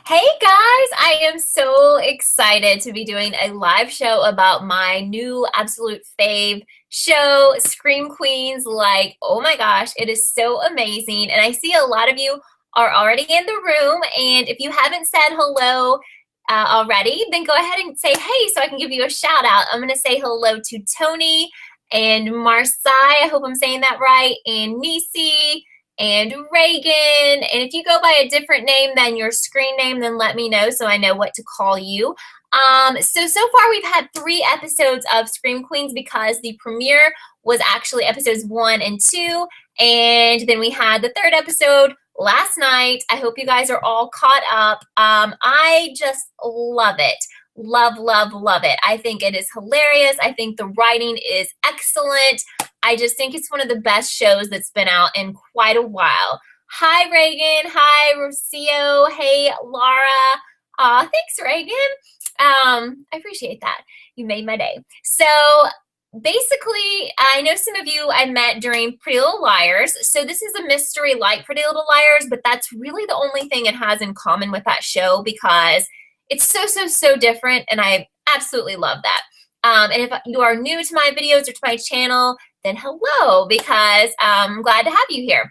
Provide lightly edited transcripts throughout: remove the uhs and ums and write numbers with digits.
Hey guys, I am so excited to be doing a live show about my new absolute fave show, Scream Queens. Like, oh my gosh, it is so amazing. And I see a lot of you are already in the room. And if you haven't said hello already, then go ahead and say hey so I can give you a shout out. I'm going to say hello to Tony and Marsai. I hope I'm saying that right. And Nisi and Reagan. And if you go by a different name than your screen name, then let me know so I know what to call you. So far we've had 3 episodes of Scream Queens because the premiere was actually episodes 1 and 2. And then we had the 3rd episode last night. I hope you guys are all caught up. I just love it. Love, love, love it. I think it is hilarious. I think the writing is excellent. I just think it's one of the best shows that's been out in quite a while. Hi, Reagan. Hi, Rocio. Hey, Laura. Thanks, Reagan. I appreciate that. You made my day. So basically, I know some of you I met during Pretty Little Liars. So this is a mystery like Pretty Little Liars, but that's really the only thing it has in common with that show because it's so different, and I absolutely love that. And if you are new to my videos or to my channel, then hello, because I'm glad to have you here.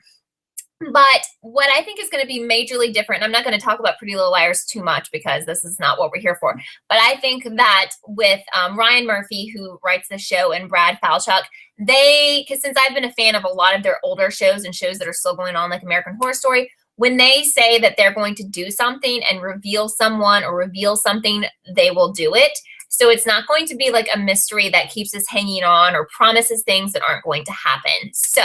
But what I think is going to be majorly different, I'm not going to talk about Pretty Little Liars too much because this is not what we're here for, but I think that with Ryan Murphy, who writes the show, and Brad Falchuk, because since I've been a fan of a lot of their older shows and shows that are still going on, like American Horror Story, when they say that they're going to do something and reveal someone or reveal something, they will do it. So it's not going to be like a mystery that keeps us hanging on or promises things that aren't going to happen. So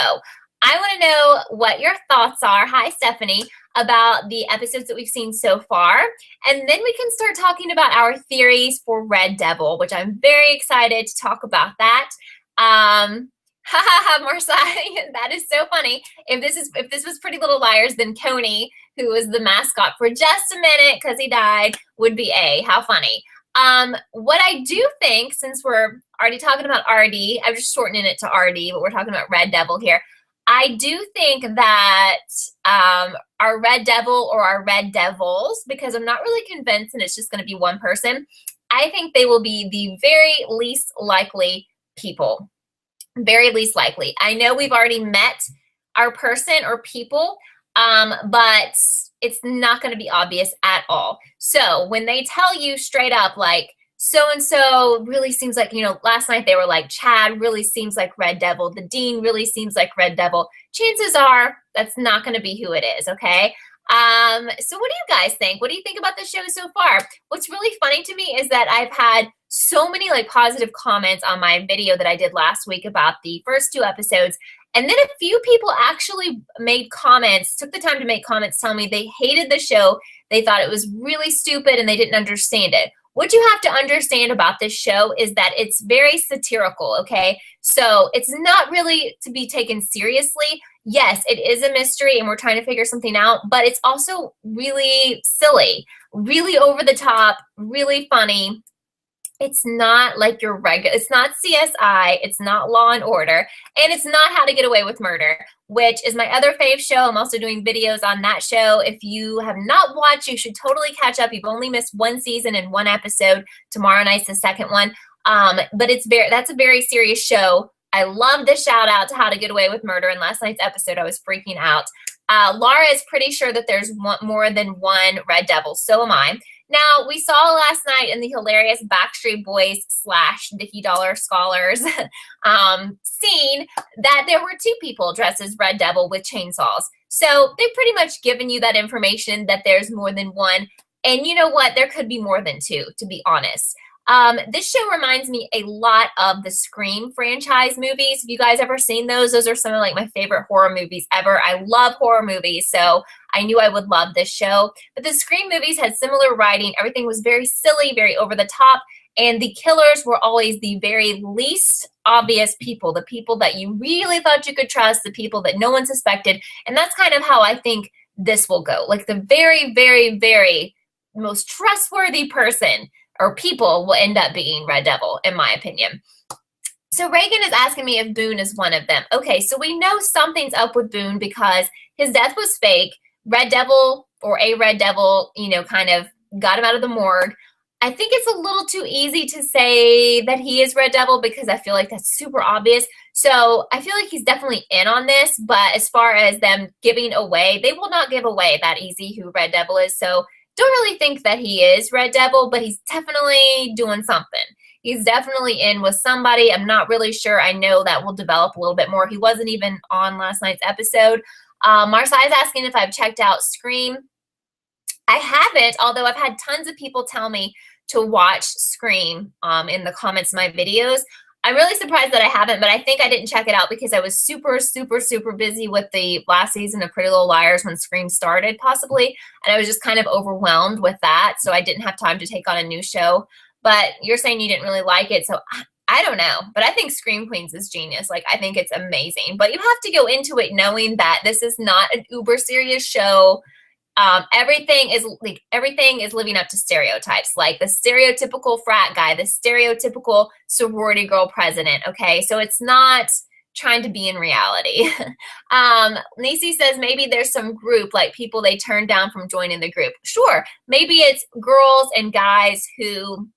I want to know what your thoughts are. Hi, Stephanie, about the episodes that we've seen so far. And then we can start talking about our theories for Red Devil, which I'm very excited to talk about that. Marsai, that is so funny. If this was Pretty Little Liars, then Coney, who was the mascot for just a minute because he died, would be A. How funny. What I do think, since we're already talking about RD, I'm just shortening it to RD, but we're talking about Red Devil here. I do think that our Red Devil or our Red Devils, because I'm not really convinced and it's just going to be one person, I think they will be the very least likely people. Very least likely. I know we've already met our person or people, but it's not going to be obvious at all. So when they tell you straight up, like, so-and-so really seems like, last night they were like, Chad really seems like Red Devil. The Dean really seems like Red Devil. Chances are that's not going to be who it is, okay? So what do you guys think? What do you think about the show so far? What's really funny to me is that I've had so many like positive comments on my video that I did last week about the first 2 episodes. And then a few people actually made comments, took the time to make comments telling me they hated the show. They thought it was really stupid and they didn't understand it. What you have to understand about this show is that it's very satirical, okay? So it's not really to be taken seriously. Yes, it is a mystery and we're trying to figure something out, but it's also really silly, really over the top, really funny. It's not like your regular, it's not CSI, it's not Law and Order, and it's not How to Get Away with Murder, which is my other fave show. I'm also doing videos on that show. If you have not watched, you should totally catch up. You've only missed 1 season and 1 episode. Tomorrow night's the 2nd one. But that's a very serious show. I love the shout out to How to Get Away with Murder. In last night's episode, I was freaking out. Laura is pretty sure that there's more than one Red Devil. So am I. Now, we saw last night in the hilarious Backstreet Boys / Dickie Dollar Scholars scene that there were 2 people dressed as Red Devil with chainsaws. So they've pretty much given you that information that there's more than one. And you know what? There could be more than 2, to be honest. This show reminds me a lot of the Scream franchise movies. Have you guys ever seen those? Those are some of like my favorite horror movies ever. I love horror movies, so I knew I would love this show. But the Scream movies had similar writing. Everything was very silly, very over the top, and the killers were always the very least obvious people, the people that you really thought you could trust, the people that no one suspected. And that's kind of how I think this will go. Like the very, very, very most trustworthy person or people will end up being Red Devil, in my opinion. So Reagan is asking me if Boone is one of them. Okay, so we know something's up with Boone because his death was fake. Red Devil or a Red Devil, you know, kind of got him out of the morgue. I think it's a little too easy to say that he is Red Devil because I feel like that's super obvious. So I feel like he's definitely in on this, but as far as them giving away, they will not give away that easy who Red Devil is. So don't really think that he is Red Devil, but he's definitely doing something. He's definitely in with somebody. I'm not really sure. I know that will develop a little bit more. He wasn't even on last night's episode. Marcia is asking if I've checked out Scream. I haven't, although I've had tons of people tell me to watch Scream in the comments of my videos. I'm really surprised that I haven't, but I think I didn't check it out because I was super, super, super busy with the last season of Pretty Little Liars when Scream started, possibly, and I was just kind of overwhelmed with that, so I didn't have time to take on a new show. But you're saying you didn't really like it, so I don't know, but I think Scream Queens is genius. Like, I think it's amazing, but you have to go into it knowing that this is not an uber serious show. Everything is living up to stereotypes, like the stereotypical frat guy, the stereotypical sorority girl president. Okay, so it's not trying to be in reality. Nisi says maybe there's some group, like people they turned down from joining the group. Sure, maybe it's girls and guys who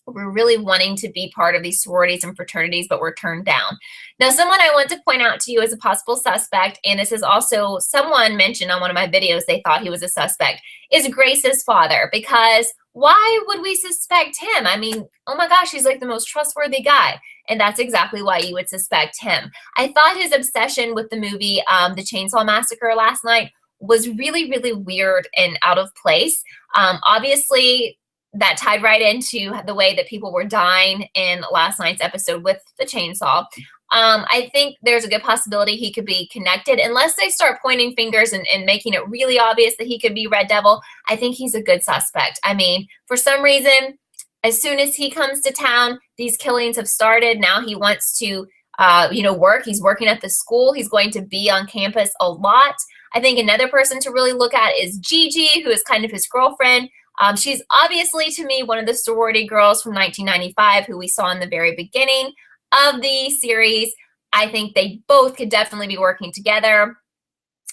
were really wanting to be part of these sororities and fraternities, but were turned down. Now, someone I want to point out to you as a possible suspect, and this is also someone mentioned on one of my videos, they thought he was a suspect, is Grace's father, because why would we suspect him? I mean, oh my gosh, he's like the most trustworthy guy, and that's exactly why you would suspect him. I thought his obsession with the movie, The Chainsaw Massacre last night was really, really weird and out of place. Obviously, that tied right into the way that people were dying in last night's episode with the chainsaw. I think there's a good possibility he could be connected. Unless they start pointing fingers and making it really obvious that he could be Red Devil, I think he's a good suspect. I mean, for some reason, as soon as he comes to town, these killings have started. Now he wants to, work. He's working at the school. He's going to be on campus a lot. I think another person to really look at is Gigi, who is kind of his girlfriend. She's obviously, to me, one of the sorority girls from 1995 who we saw in the very beginning of the series. I think they both could definitely be working together.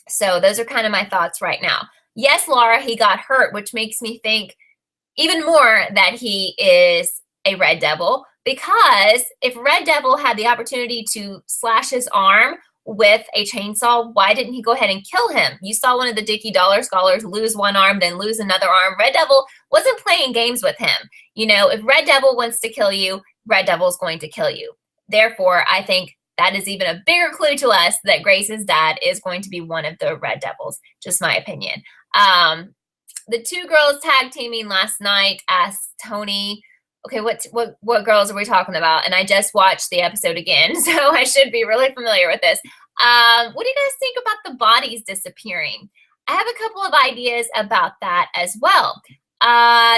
So those are kind of my thoughts right now. Yes, Laura, he got hurt, which makes me think even more that he is a Red Devil, because if Red Devil had the opportunity to slash his arm with a chainsaw, why didn't he go ahead and kill him? You saw one of the Dickie Dollar Scholars lose one arm, then lose another arm. Red Devil wasn't playing games with him. You know, if Red Devil wants to kill you, Red Devil is going to kill you. Therefore, I think that is even a bigger clue to us that Grace's dad is going to be one of the Red Devils. Just my opinion. The two girls tag teaming last night asked Tony, okay, what girls are we talking about? And I just watched the episode again, so I should be really familiar with this. What do you guys think about the bodies disappearing? I have a couple of ideas about that as well.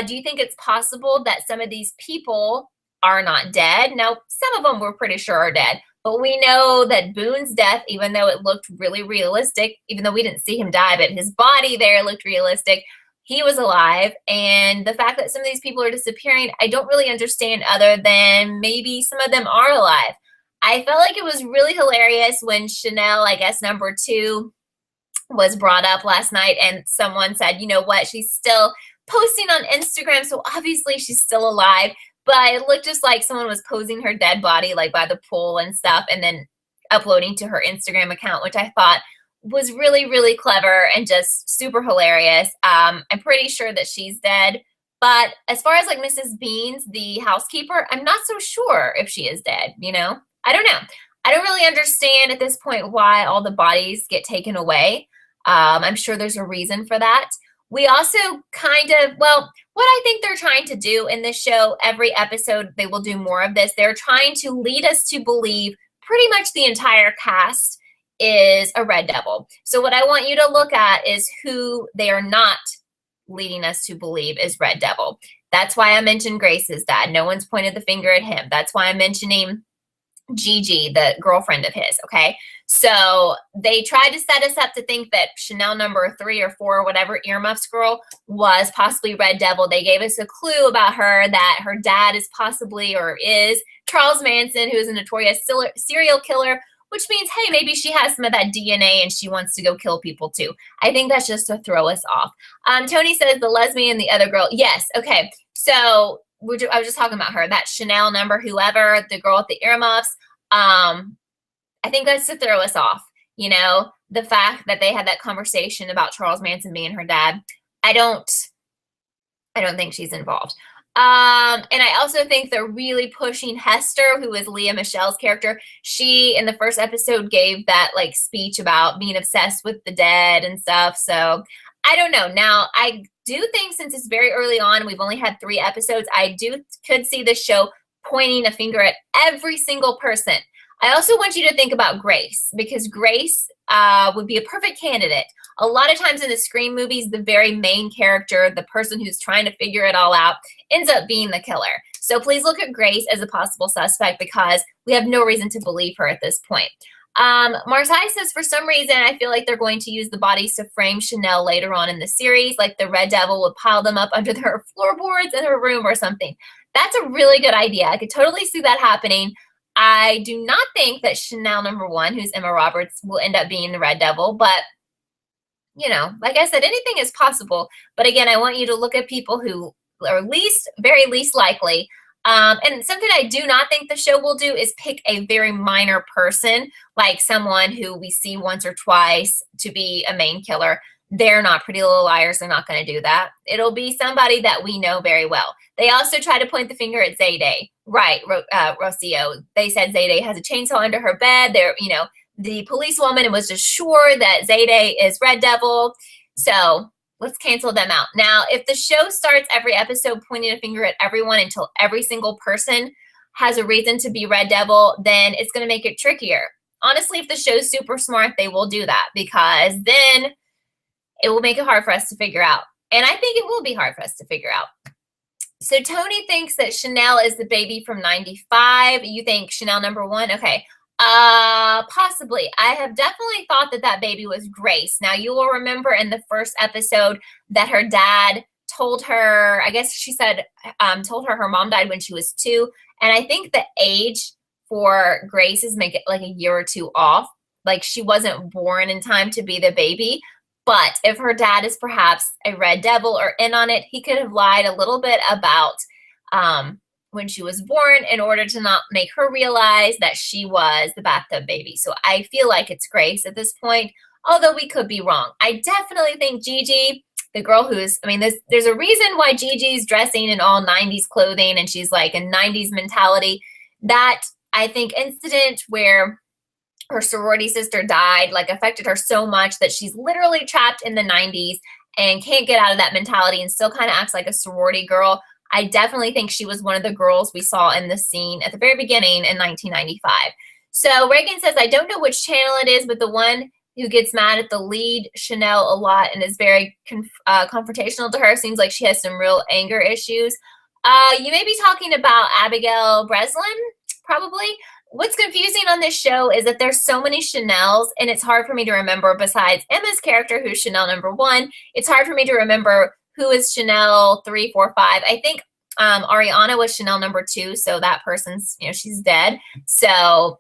Do you think it's possible that some of these people are not dead? Now, some of them we're pretty sure are dead, but we know that Boone's death, even though it looked really realistic, even though we didn't see him die, but his body there looked realistic, he was alive. And the fact that some of these people are disappearing, I don't really understand, other than maybe some of them are alive. I felt like it was really hilarious when Chanel, I guess number 2, was brought up last night, and someone said, you know what, she's still posting on Instagram, so obviously she's still alive. But it looked just like someone was posing her dead body, like by the pool and stuff, and then uploading to her Instagram account, which I thought was really, really clever and just super hilarious. I'm pretty sure that she's dead. But as far as like Mrs. Beans, the housekeeper, I'm not so sure if she is dead, you know? I don't know. I don't really understand at this point why all the bodies get taken away. I'm sure there's a reason for that. We also kind of, well, what I think they're trying to do in this show, every episode they will do more of this. They're trying to lead us to believe pretty much the entire cast is a Red Devil. So what I want you to look at is who they are not leading us to believe is Red Devil. That's why I mentioned Grace's dad. No one's pointed the finger at him. That's why I'm mentioning Gigi, the girlfriend of his, okay? So they tried to set us up to think that Chanel number 3 or 4 or whatever, earmuffs girl, was possibly Red Devil. They gave us a clue about her, that her dad is possibly or is Charles Manson, who is a notorious serial killer. which means, hey, maybe she has some of that DNA and she wants to go kill people too. I think that's just to throw us off. Tony says the lesbian, the other girl. Yes, okay. So I was just talking about her, that Chanel number, whoever, the girl with the earmuffs. I think that's to throw us off. You know, the fact that they had that conversation about Charles Manson being her dad. I don't think she's involved. And I also think they're really pushing Hester, who is Leah Michelle's character. She, in the first episode, gave that like speech about being obsessed with the dead and stuff. So I don't know. Now, I do think since it's very early on, we've only had 3 episodes, I could see this show pointing a finger at every single person. I also want you to think about Grace, because Grace would be a perfect candidate. A lot of times in the Scream movies, the very main character, the person who's trying to figure it all out, ends up being the killer. So please look at Grace as a possible suspect, because we have no reason to believe her at this point. Marsai says, for some reason, I feel like they're going to use the bodies to frame Chanel later on in the series, like the Red Devil would pile them up under her floorboards in her room or something. That's a really good idea. I could totally see that happening. I do not think that Chanel number 1, who's Emma Roberts, will end up being the Red Devil, but you know, like I said, anything is possible. But again, I want you to look at people who are very least likely. And something I do not think the show will do is pick a very minor person, like someone who we see once or twice, to be a main killer. They're not. Pretty Little Liars. They're not going to do that. It'll be somebody that we know very well. They also try to point the finger at Zayday. Right, Rocio. They said Zayday has a chainsaw under her bed. They're, you know, the policewoman was just sure that Zayday is Red Devil. So let's cancel them out. Now, if the show starts every episode pointing a finger at everyone until every single person has a reason to be Red Devil, then it's going to make it trickier. Honestly, if the show's super smart, they will do that, because then it will make it hard for us to figure out. And I think it will be hard for us to figure out. So Tony thinks that Chanel is the baby from 95. You think Chanel number 1? Okay. Possibly. I have definitely thought that baby was Grace. Now, you will remember in the first episode that her dad told her, I guess she said, told her mom died when she was 2. And I think the age for Grace is make it like a year or 2 off. Like she wasn't born in time to be the baby. But if her dad is perhaps a Red Devil or in on it, he could have lied a little bit about when she was born in order to not make her realize that she was the bathtub baby. So I feel like it's Grace at this point, although we could be wrong. I definitely think Gigi, the girl who's, I mean, there's a reason why Gigi's dressing in all 90s clothing and she's like a 90s mentality. That, I think, incident where her sorority sister died, like, affected her so much that she's literally trapped in the 90s and can't get out of that mentality and still kind of acts like a sorority girl. I definitely think she was one of the girls we saw in the scene at the very beginning in 1995. So Reagan says, I don't know which channel it is, but the one who gets mad at the lead, Chanel, a lot and is very confrontational to her. Seems like she has some real anger issues. You may be talking about Abigail Breslin, probably. What's confusing on this show is that there's so many Chanels, and it's hard for me to remember, besides Emma's character, who's Chanel number 1, it's hard for me to remember who is Chanel 3, 4, 5. I think Ariana was Chanel number 2, so that person's, you know, she's dead. So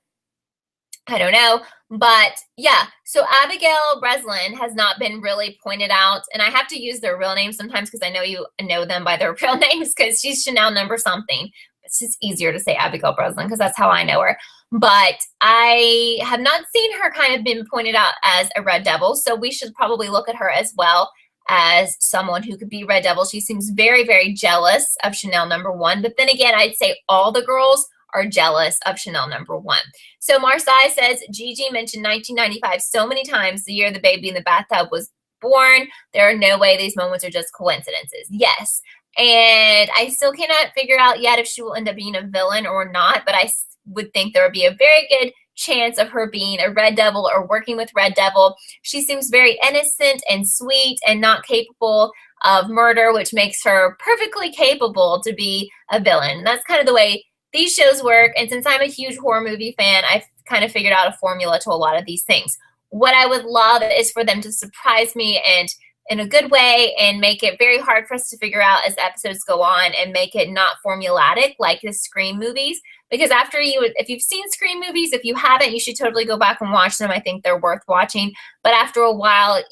I don't know. But yeah, so Abigail Breslin has not been really pointed out, and I have to use their real names sometimes because I know you know them by their real names, because she's Chanel number something. It's just easier to say Abigail Breslin because that's how I know her. But I have not seen her kind of been pointed out as a Red Devil, so we should probably look at her as well as someone who could be Red Devil. She seems very, very jealous of Chanel number 1. But then again, I'd say all the girls are jealous of Chanel number 1. So Marsai says, Gigi mentioned 1995 so many times, the year the baby in the bathtub was born. There are no way these moments are just coincidences. Yes. And I still cannot figure out yet if she will end up being a villain or not, but I would think there would be a very good chance of her being a Red Devil or working with Red Devil. She seems very innocent and sweet and not capable of murder, which makes her perfectly capable to be a villain. That's kind of the way these shows work. And since I'm a huge horror movie fan, I've kind of figured out a formula to a lot of these things. What I would love is for them to surprise me and in a good way and make it very hard for us to figure out as episodes go on, and make it not formulatic like the Scream movies. Because if you've seen Scream movies, if you haven't, you should totally go back and watch them. I think they're worth watching. But after a while,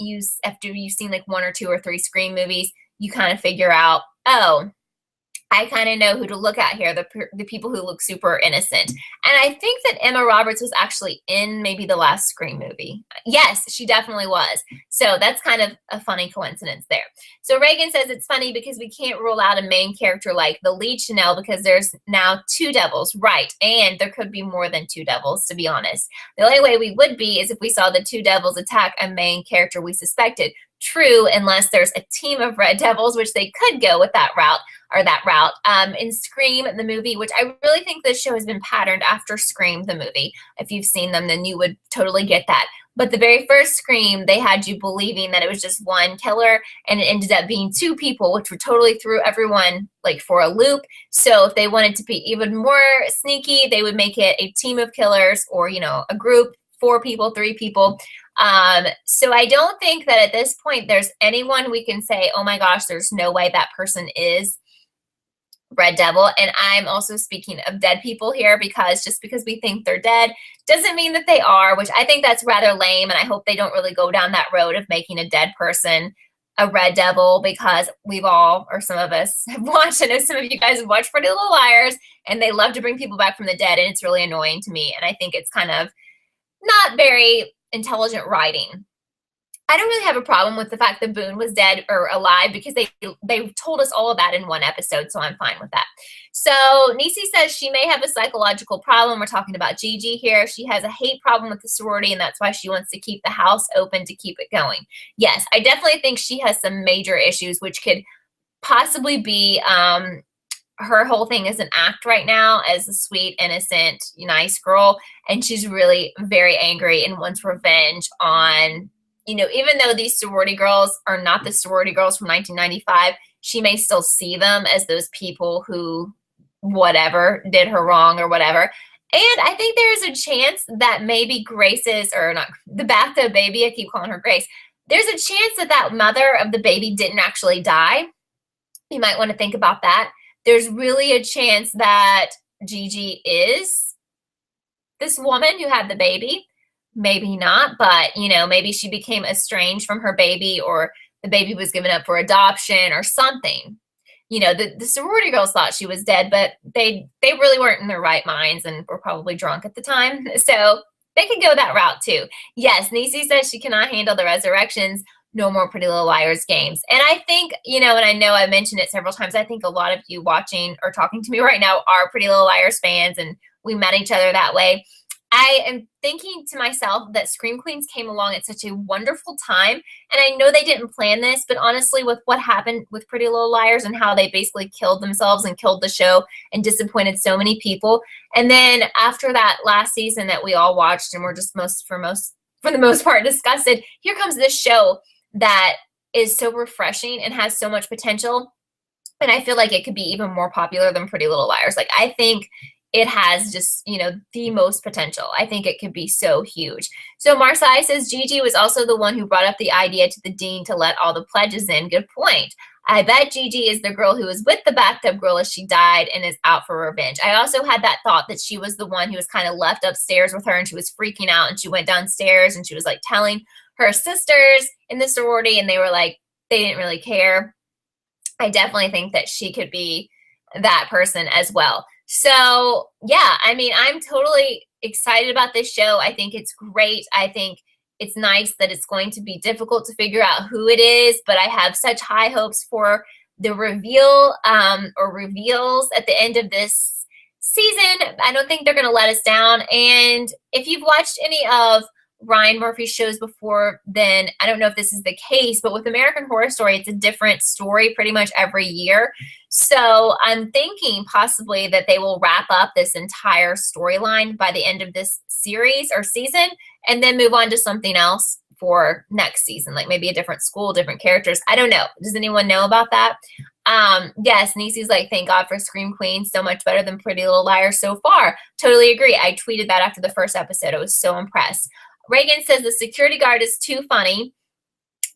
after you've seen like 1 or 2 or 3 Scream movies, you kind of figure out, oh, I kind of know who to look at here, the people who look super innocent. And I think that Emma Roberts was actually in maybe the last Scream movie. Yes, she definitely was. So that's kind of a funny coincidence there. So Reagan says it's funny because we can't rule out a main character like the lead Chanel because there's now 2 devils. Right. And there could be more than 2 devils, to be honest. The only way we would be is if we saw the 2 devils attack a main character we suspected. True, unless there's a team of red devils, which they could go with that route. In Scream, the movie, which I really think this show has been patterned after Scream, the movie. If you've seen them, then you would totally get that. But the very first Scream, they had you believing that it was just one killer, and it ended up being 2 people, which would totally threw everyone like for a loop. So if they wanted to be even more sneaky, they would make it a team of killers, or, you know, a group, 4 people, 3 people. So I don't think that at this point there's anyone we can say, oh my gosh, there's no way that person is Red Devil. And I'm also speaking of dead people here, because just because we think they're dead doesn't mean that they are, which I think that's rather lame. And I hope they don't really go down that road of making a dead person a Red Devil, because we've all, or some of us, have watched, I know some of you guys have watched Pretty Little Liars, and they love to bring people back from the dead, and it's really annoying to me. And I think it's kind of not very intelligent writing. I don't really have a problem with the fact that Boone was dead or alive, because they told us all of that in one episode, so I'm fine with that. So Niecy says she may have a psychological problem. We're talking about Gigi here. She has a hate problem with the sorority, and that's why she wants to keep the house open to keep it going. Yes, I definitely think she has some major issues, which could possibly be her whole thing is an act right now as a sweet, innocent, nice girl, and she's really very angry and wants revenge on, even though these sorority girls are not the sorority girls from 1995, she may still see them as those people who whatever did her wrong or whatever. And I think there's a chance that maybe Grace's, or not, the bathtub baby, I keep calling her Grace, there's a chance that that mother of the baby didn't actually die. You might want to think about that. There's really a chance that Gigi is this woman who had the baby. Maybe not, but, maybe she became estranged from her baby, or the baby was given up for adoption or something. The sorority girls thought she was dead, but they really weren't in their right minds and were probably drunk at the time. So they could go that route too. Yes, Niecy says she cannot handle the resurrections. No more Pretty Little Liars games. And I think, and I know I mentioned it several times, I think a lot of you watching or talking to me right now are Pretty Little Liars fans, and we met each other that way. I am thinking to myself that Scream Queens came along at such a wonderful time. And I know they didn't plan this, but honestly, with what happened with Pretty Little Liars and how they basically killed themselves and killed the show and disappointed so many people. And then after that last season that we all watched and we're just for the most part disgusted, here comes this show that is so refreshing and has so much potential. And I feel like it could be even more popular than Pretty Little Liars. Like, I think it has just, the most potential. I think it could be so huge. So Marseille says Gigi was also the one who brought up the idea to the dean to let all the pledges in. Good point. I bet Gigi is the girl who was with the bathtub girl as she died and is out for revenge. I also had that thought that she was the one who was kind of left upstairs with her, and she was freaking out, and she went downstairs and she was like telling her sisters in the sorority, and they were like, they didn't really care. I definitely think that she could be that person as well. So yeah, I'm totally excited about this show. I think it's great. I think it's nice that it's going to be difficult to figure out who it is, but I have such high hopes for the reveal or reveals at the end of this season. I don't think they're going to let us down. And if you've watched any of Ryan Murphy's shows before, then I don't know if this is the case, but with American Horror Story, it's a different story pretty much every year. So I'm thinking possibly that they will wrap up this entire storyline by the end of this series or season, and then move on to something else for next season, like maybe a different school, different characters. I don't know. Does anyone know about that? Yes, Niecy's like, thank God for Scream Queen, so much better than Pretty Little Liars so far. Totally agree. I tweeted that after the first episode. I was so impressed. Reagan says the security guard is too funny.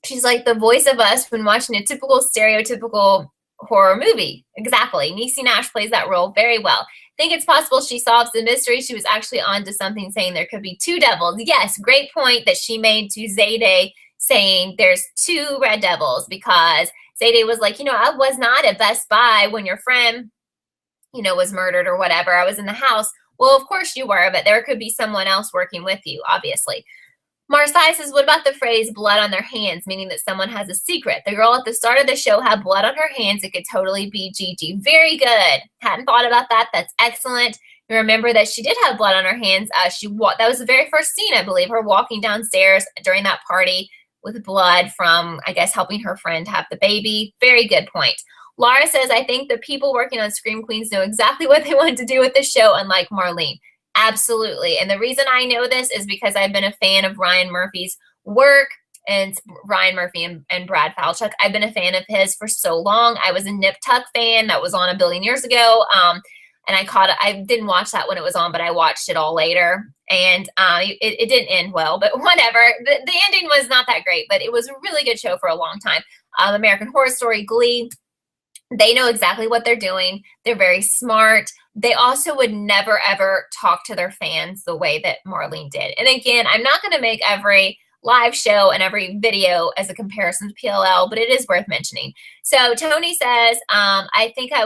She's like the voice of us when watching a typical stereotypical horror movie. Exactly. Niecy Nash plays that role very well. Think it's possible she solves the mystery. She was actually onto something saying there could be two devils. Yes, great point that she made to Zayday saying there's two red devils, because Zayday was like, I was not at Best Buy when your friend, was murdered or whatever. I was in the house. Well, of course you were, but there could be someone else working with you, obviously. Marseille says, what about the phrase blood on their hands, meaning that someone has a secret? The girl at the start of the show had blood on her hands. It could totally be Gigi. Very good. Hadn't thought about that. That's excellent. You remember that she did have blood on her hands. That was the very first scene, I believe, her walking downstairs during that party with blood from, I guess, helping her friend have the baby. Very good point. Laura says, I think the people working on Scream Queens know exactly what they want to do with the show, unlike Marlene. Absolutely. And the reason I know this is because I've been a fan of Ryan Murphy's work, and Ryan Murphy and Brad Falchuk. I've been a fan of his for so long. I was a Nip Tuck fan that was on a billion years ago. And I didn't watch that when it was on, but I watched it all later. And it didn't end well, but whatever. The ending was not that great, but it was a really good show for a long time. American Horror Story, Glee. They know exactly what they're doing. They're very smart. They also would never, ever talk to their fans the way that Marlene did. And again, I'm not going to make every live show and every video as a comparison to PLL, but it is worth mentioning. So Tony says, I know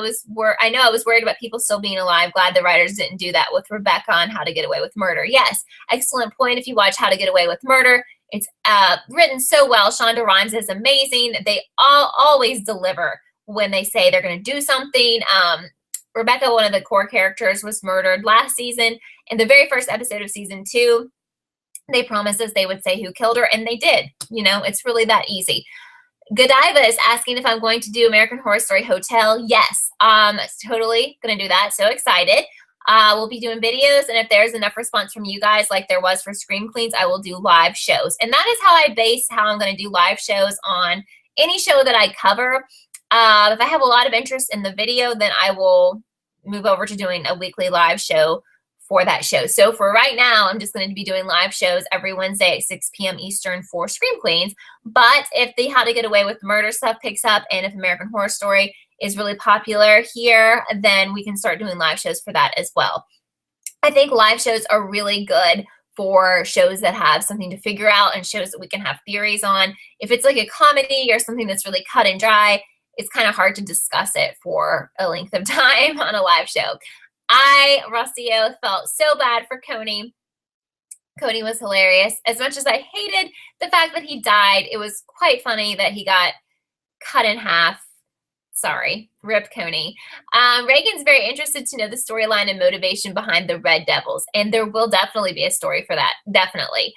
I was worried about people still being alive. Glad the writers didn't do that with Rebecca on How to Get Away with Murder. Yes, excellent point. If you watch How to Get Away with Murder, it's written so well. Shonda Rhimes is amazing. They always deliver when they say they're going to do something. Rebecca, one of the core characters, was murdered last season. In the very first episode of season 2, they promised us they would say who killed her, and they did. It's really that easy. Godiva is asking if I'm going to do American Horror Story Hotel. Yes, totally going to do that. So excited. We'll be doing videos, and if there's enough response from you guys like there was for Scream Queens, I will do live shows. And that is how I base how I'm going to do live shows on any show that I cover. If I have a lot of interest in the video, then I will move over to doing a weekly live show for that show. So for right now, I'm just going to be doing live shows every Wednesday at 6 p.m. Eastern for Scream Queens. But if the How to Get Away with Murder stuff picks up, and if American Horror Story is really popular here, then we can start doing live shows for that as well. I think live shows are really good for shows that have something to figure out and shows that we can have theories on. If it's like a comedy or something that's really cut and dry, it's kind of hard to discuss it for a length of time on a live show. Rossio, felt so bad for Coney. Coney was hilarious. As much as I hated the fact that he died, it was quite funny that he got cut in half. Sorry, rip Coney. Reagan's very interested to know the storyline and motivation behind the Red Devils, and there will definitely be a story for that. Definitely.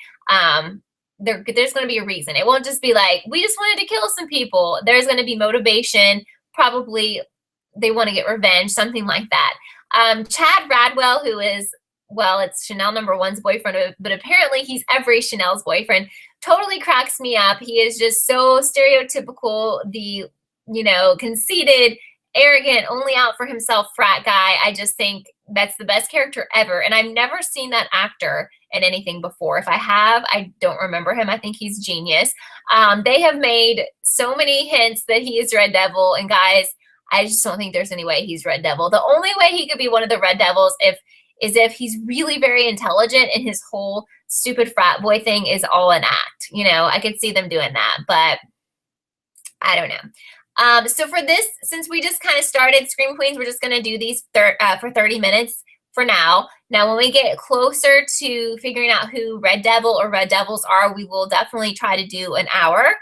There's going to be a reason. It won't just be like, we just wanted to kill some people. There's going to be motivation. Probably they want to get revenge, something like that. Chad Radwell, who is, it's Chanel #1's boyfriend, but apparently he's every Chanel's boyfriend, totally cracks me up. He is just so stereotypical, the, conceited, arrogant, only out for himself frat guy. I just think that's the best character ever. And I've never seen that actor in anything before. If I have, I don't remember him. I think he's genius. They have made so many hints that he is Red Devil. And guys, I just don't think there's any way he's Red Devil. The only way he could be one of the Red Devils is if he's really very intelligent and his whole stupid frat boy thing is all an act. I could see them doing that, but I don't know. So for this, since we just kind of started Scream Queens, we're just going to do these for 30 minutes for now. Now, when we get closer to figuring out who Red Devil or Red Devils are, we will definitely try to do an hour.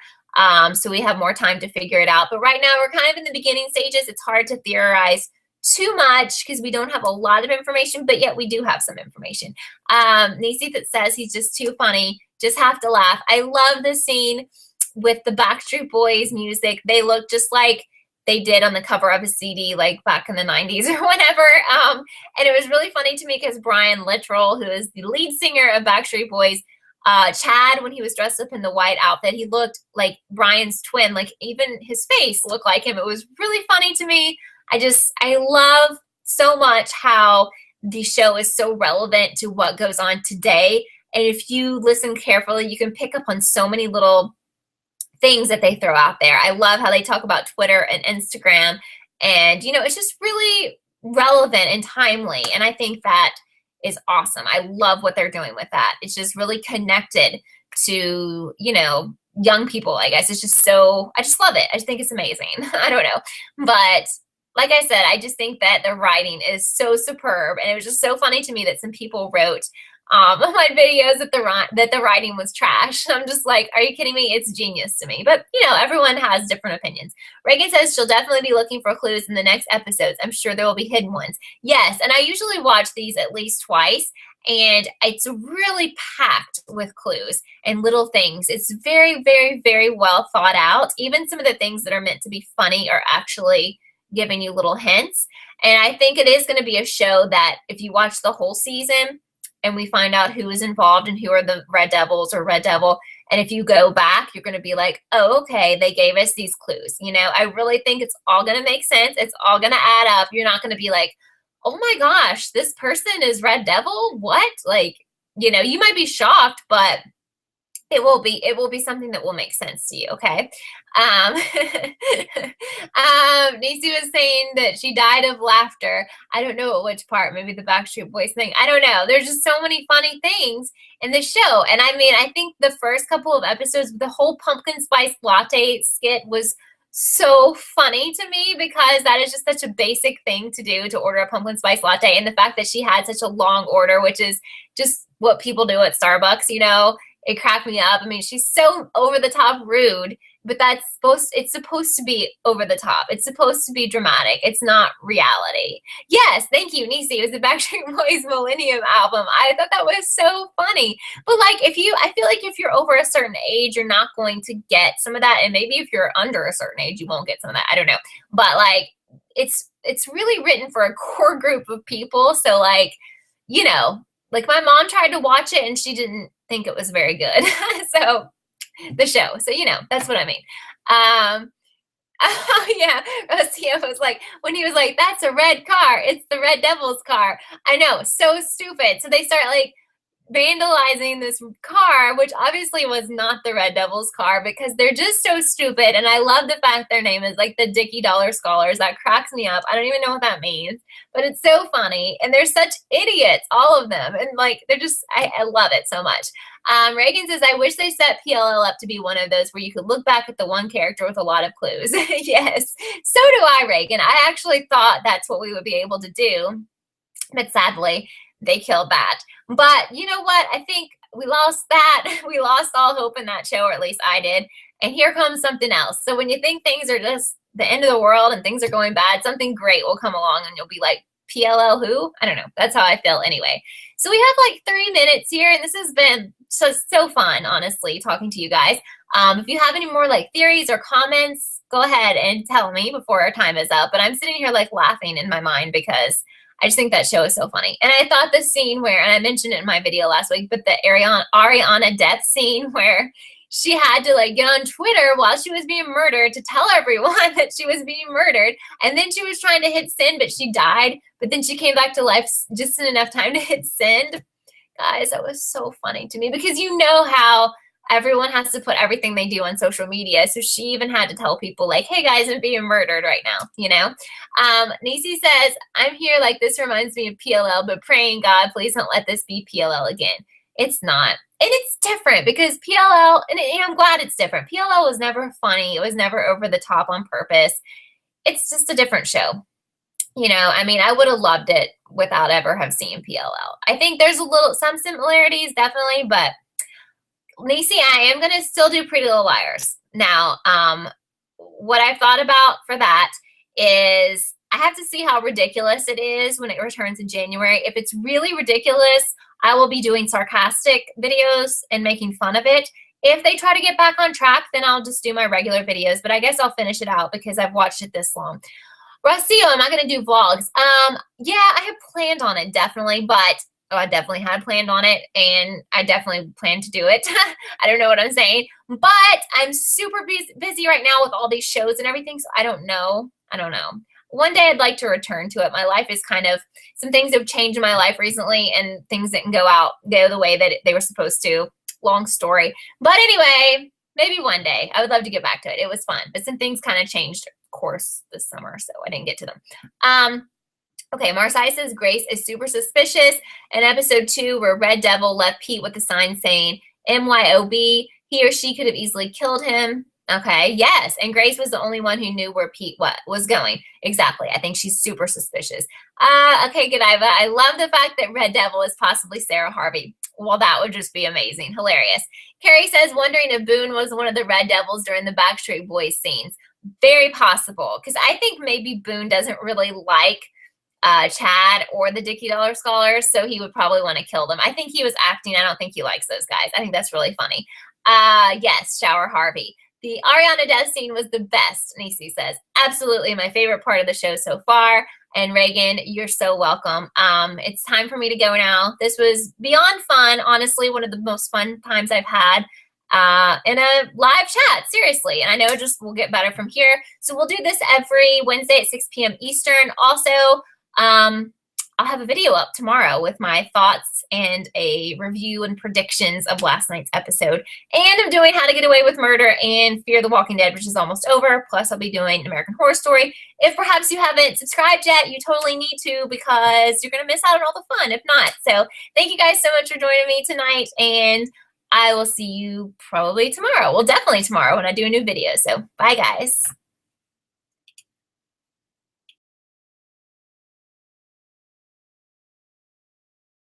So we have more time to figure it out. But right now, we're kind of in the beginning stages. It's hard to theorize too much because we don't have a lot of information, but yet we do have some information. Niecy that says he's just too funny. Just have to laugh. I love this scene with the Backstreet Boys music. They look just like they did on the cover of a CD like back in the 90s or whatever. And it was really funny to me because Brian Littrell, who is the lead singer of Backstreet Boys, Chad, when he was dressed up in the white outfit, he looked like Brian's twin. Like even his face looked like him. It was really funny to me. I love so much how the show is so relevant to what goes on today. And if you listen carefully, you can pick up on so many little things that they throw out there. I love how they talk about Twitter and Instagram, and it's just really relevant and timely, and I think that is awesome. I love what they're doing with that. It's just really connected to young people, I guess. It's just so, I just love it. I just think it's amazing. I don't know, but like I said, I just think that the writing is so superb, and it was just so funny to me that some people wrote on my videos that the writing was trash. I'm just like, are you kidding me? It's genius to me. But everyone has different opinions. Reagan says she'll definitely be looking for clues in the next episodes. I'm sure there will be hidden ones. Yes, and I usually watch these at least twice, and it's really packed with clues and little things. It's very, very, very well thought out. Even some of the things that are meant to be funny are actually giving you little hints. And I think it is going to be a show that if you watch the whole season and we find out who is involved and who are the Red Devils or Red Devil, and if you go back, you're going to be like, oh, okay, they gave us these clues. I really think it's all going to make sense. It's all going to add up. You're not going to be like, oh my gosh, this person is Red Devil? What? Like, you might be shocked, but it will be something that will make sense to you, okay? Nisi was saying that she died of laughter. I don't know at which part, maybe the Backstreet Boys thing. I don't know. There's just so many funny things in the show. And I mean, I think the first couple of episodes, the whole pumpkin spice latte skit was so funny to me, because that is just such a basic thing to do, to order a pumpkin spice latte. And the fact that she had such a long order, which is just what people do at Starbucks, it cracked me up. I mean, she's so over the top rude, but it's supposed to be over the top. It's supposed to be dramatic. It's not reality. Yes, thank you, Nisi. It was the Backstreet Boys Millennium album. I thought that was so funny. But I feel like if you're over a certain age, you're not going to get some of that. And maybe if you're under a certain age, you won't get some of that. I don't know. But it's really written for a core group of people. So my mom tried to watch it and she didn't think it was very good. So the show. So that's what I mean. Oh yeah, Rocio was like, when he was like, that's a red car. It's the Red Devil's car. I know, so stupid. So they start vandalizing this car, which obviously was not the Red Devils car, because they're just so stupid. And I love the fact their name is the Dickie Dollar Scholars. That cracks me up. I don't even know what that means, but it's so funny. And they're such idiots, all of them. And they're just, I love it so much. Reagan says, I wish they set PLL up to be one of those where you could look back at the one character with a lot of clues. Yes, so do I, Reagan. I actually thought that's what we would be able to do, but sadly, they killed that. But you know what? I think we lost that. We lost all hope in that show, or at least I did. And here comes something else. So when you think things are just the end of the world and things are going bad, something great will come along and you'll be like, PLL who? I don't know. That's how I feel anyway. So we have 3 minutes here, and this has been so fun, honestly, talking to you guys. If you have any more theories or comments, go ahead and tell me before our time is up. But I'm sitting here laughing in my mind because I just think that show is so funny. And I thought the scene where, and I mentioned it in my video last week, but the Ariana death scene where she had to get on Twitter while she was being murdered to tell everyone that she was being murdered. And then she was trying to hit send, but she died. But then she came back to life just in enough time to hit send. Guys, that was so funny to me, because how everyone has to put everything they do on social media. So she even had to tell people hey guys, I'm being murdered right now, Nisi says, I'm here this reminds me of PLL, but praying God, please don't let this be PLL again. It's not. And it's different because PLL, and I'm glad it's different. PLL was never funny. It was never over the top on purpose. It's just a different show. I would have loved it without ever have seen PLL. I think there's some similarities, definitely, but Lacey, I am going to still do Pretty Little Liars. Now, what I've thought about for that is I have to see how ridiculous it is when it returns in January. If it's really ridiculous, I will be doing sarcastic videos and making fun of it. If they try to get back on track, then I'll just do my regular videos, but I guess I'll finish it out because I've watched it this long. Rocio, am I going to do vlogs? Yeah, I have planned on it, definitely, but I definitely had planned on it, and I definitely plan to do it. I don't know what I'm saying, but I'm super busy right now with all these shows and everything, so I don't know. One day I'd like to return to it. My life is some things have changed in my life recently, and things didn't go the way that they were supposed to. Long story. But anyway, Maybe one day. I would love to get back to it. It was fun, but some things kind of changed course this summer, so I didn't get to them. Okay, Marseille says Grace is super suspicious. In episode 2, where Red Devil left Pete with a sign saying MYOB, he or she could have easily killed him. Okay, yes, and Grace was the only one who knew where Pete was going. Exactly, I think she's super suspicious. Okay, Godiva, I love the fact that Red Devil is possibly Sarah Harvey. Well, that would just be amazing, hilarious. Carrie says, wondering if Boone was one of the Red Devils during the Backstreet Boys scenes. Very possible, because I think maybe Boone doesn't really like Chad or the Dickie Dollar Scholars, so he would probably want to kill them. I think he was acting. I don't think he likes those guys. I think that's really funny. Yes, Shower Harvey. The Ariana death scene was the best, Nisi says. Absolutely my favorite part of the show so far. And Reagan, you're so welcome. It's time for me to go now. This was beyond fun, honestly, one of the most fun times I've had in a live chat, seriously. And I know it just will get better from here. So we'll do this every Wednesday at 6 p.m. Eastern. Also, I'll have a video up tomorrow with my thoughts and a review and predictions of last night's episode. And I'm doing How to Get Away with Murder and Fear the Walking Dead, which is almost over. Plus, I'll be doing American Horror Story. If perhaps you haven't subscribed yet, you totally need to, because you're going to miss out on all the fun if not. So thank you guys so much for joining me tonight, and I will see you probably tomorrow. Well, definitely tomorrow when I do a new video. So bye, guys.